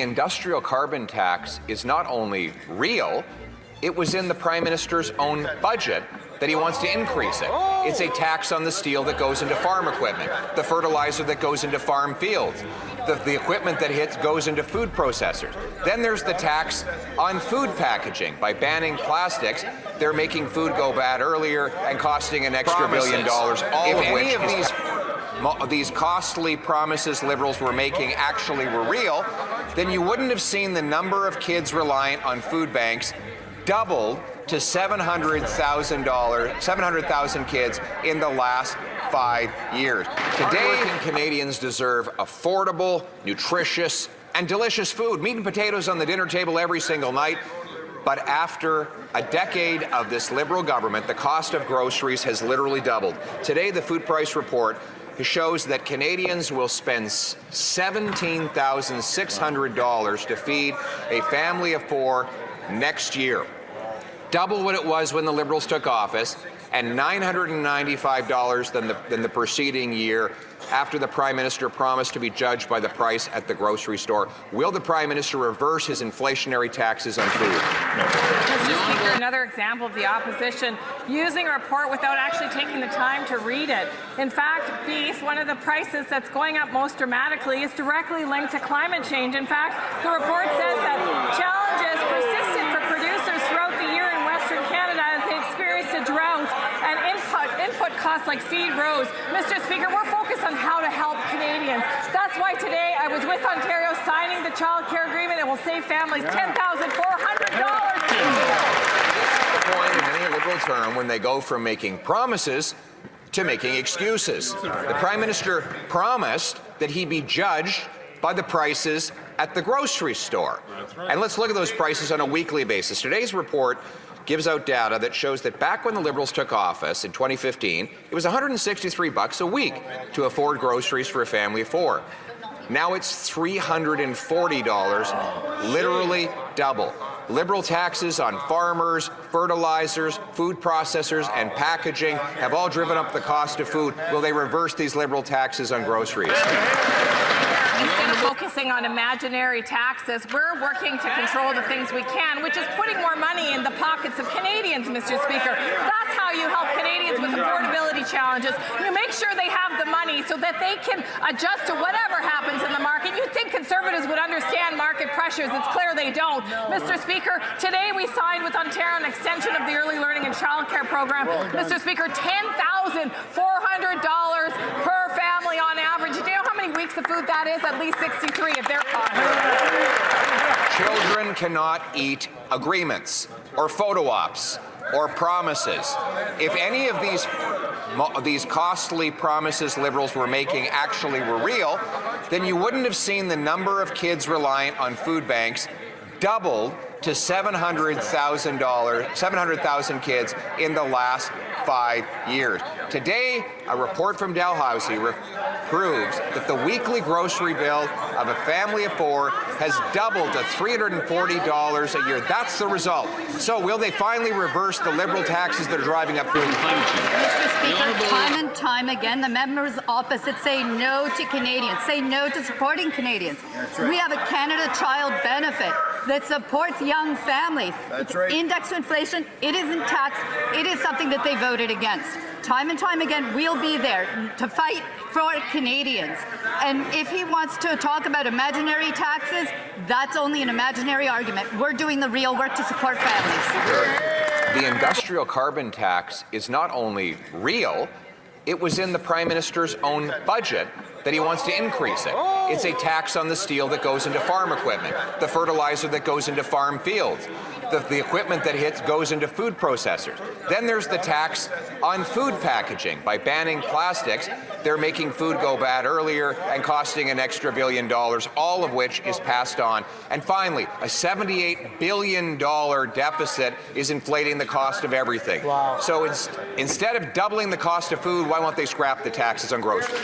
Industrial carbon tax is not only real, it was in the Prime Minister's own budget that he wants to increase it. It's a tax on the steel that goes into farm equipment, the fertilizer that goes into farm fields, the equipment that goes into food processors. Then there's the tax on food packaging. By banning plastics, they're making food go bad earlier and costing an extra $1 billion, all of which these costly promises Liberals were making actually were real, then you wouldn't have seen the number of kids reliant on food banks doubled to 700,000 kids in the last 5 years. Today, Canadians deserve affordable, nutritious, and delicious food. Meat and potatoes on the dinner table every single night. But after a decade of this Liberal government, the cost of groceries has literally doubled. Today, the food price report shows that Canadians will spend $17,600 to feed a family of 4 next year. Double what it was when the Liberals took office, and $995 than the preceding year after the Prime Minister promised to be judged by the price at the grocery store. Will the Prime Minister reverse his inflationary taxes on food? Mr. Speaker, another example of the opposition using a report without actually taking the time to read it. In fact, beef, one of the prices that's going up most dramatically, is directly linked to climate change. In fact, the report says that challenges persisted for producers throughout the year in Western Canada as they experienced a drought and input costs like feed rose. Mr. Speaker, we're focused on how to help Canadians. That's why today I was with Ontario signing the child care agreement. It will save families $10,400. The point in any Liberal term when they go from making promises to making excuses. The Prime Minister promised that he'd be judged by the prices at the grocery store. And let's look at those prices on a weekly basis. Today's report gives out data that shows that back when the Liberals took office in 2015, it was $163 a week to afford groceries for a family of 4. Now it's $340, literally double. Liberal taxes on farmers, fertilizers, food processors, and packaging have all driven up the cost of food. Will they reverse these Liberal taxes on groceries? Instead of focusing on imaginary taxes, we're working to control the things we can, which is putting more money in the pockets of Canadians, Mr. Speaker. That's how you help Canadians with affordability challenges. You make sure they have the money so that they can adjust to whatever happens in the market. You'd think Conservatives would understand market pressures. It's clear they don't. Mr. Speaker, today we signed with Ontario an extension of the early learning and childcare program. Mr. Speaker, $10,400 per family on average. Do you know how many weeks of food that is? At least 63 if they're caught. Children cannot eat agreements or photo ops or promises. If any of these costly promises Liberals were making actually were real, then you wouldn't have seen the number of kids reliant on food banks doubled to 700,000 kids in the last 5 years. Today, a report from Dalhousie proves that the weekly grocery bill of a family of 4 has doubled to $340 a year. That's the result. So will they finally reverse the Liberal taxes that are driving up food? Mr. Speaker, time and time again, the members opposite say no to Canadians, say no to supporting Canadians. Right. We have a Canada Child Benefit that supports young families. That's right. Index to inflation, it isn't taxed. It is something that they voted against. Time and time again, we'll be there to fight for Canadians. And if he wants to talk about imaginary taxes, that's only an imaginary argument. We're doing the real work to support families. The industrial carbon tax is not only real, it was in the Prime Minister's own budget that he wants to increase it. It's a tax on the steel that goes into farm equipment, the fertilizer that goes into farm fields, the equipment that goes into food processors. Then there's the tax on food packaging. By banning plastics, they're making food go bad earlier and costing an extra $1 billion, all of which is passed on. And finally, a $78 billion deficit is inflating the cost of everything. Wow. So instead of doubling the cost of food, why won't they scrap the taxes on groceries?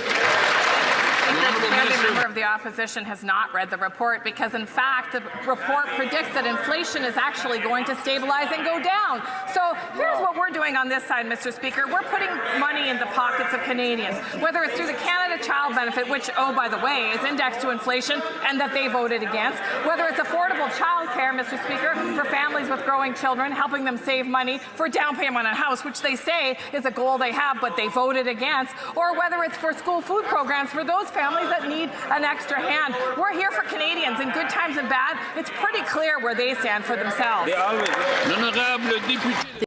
Speaker, clearly the member of the opposition has not read the report because, in fact, the report predicts that inflation is actually going to stabilize and go down. So here's what we're doing on this side, Mr. Speaker. We're putting money in the pockets of Canadians, whether it's through the Canada Child Benefit, which, oh, by the way, is indexed to inflation and that they voted against, whether it's affordable child care, Mr. Speaker, for families with growing children, helping them save money for down payment on a house, which they say is a goal they have, but they voted against, or whether it's for school food programs for those families that need an extra hand. We're here for Canadians in good times and bad. It's pretty clear where they stand for themselves.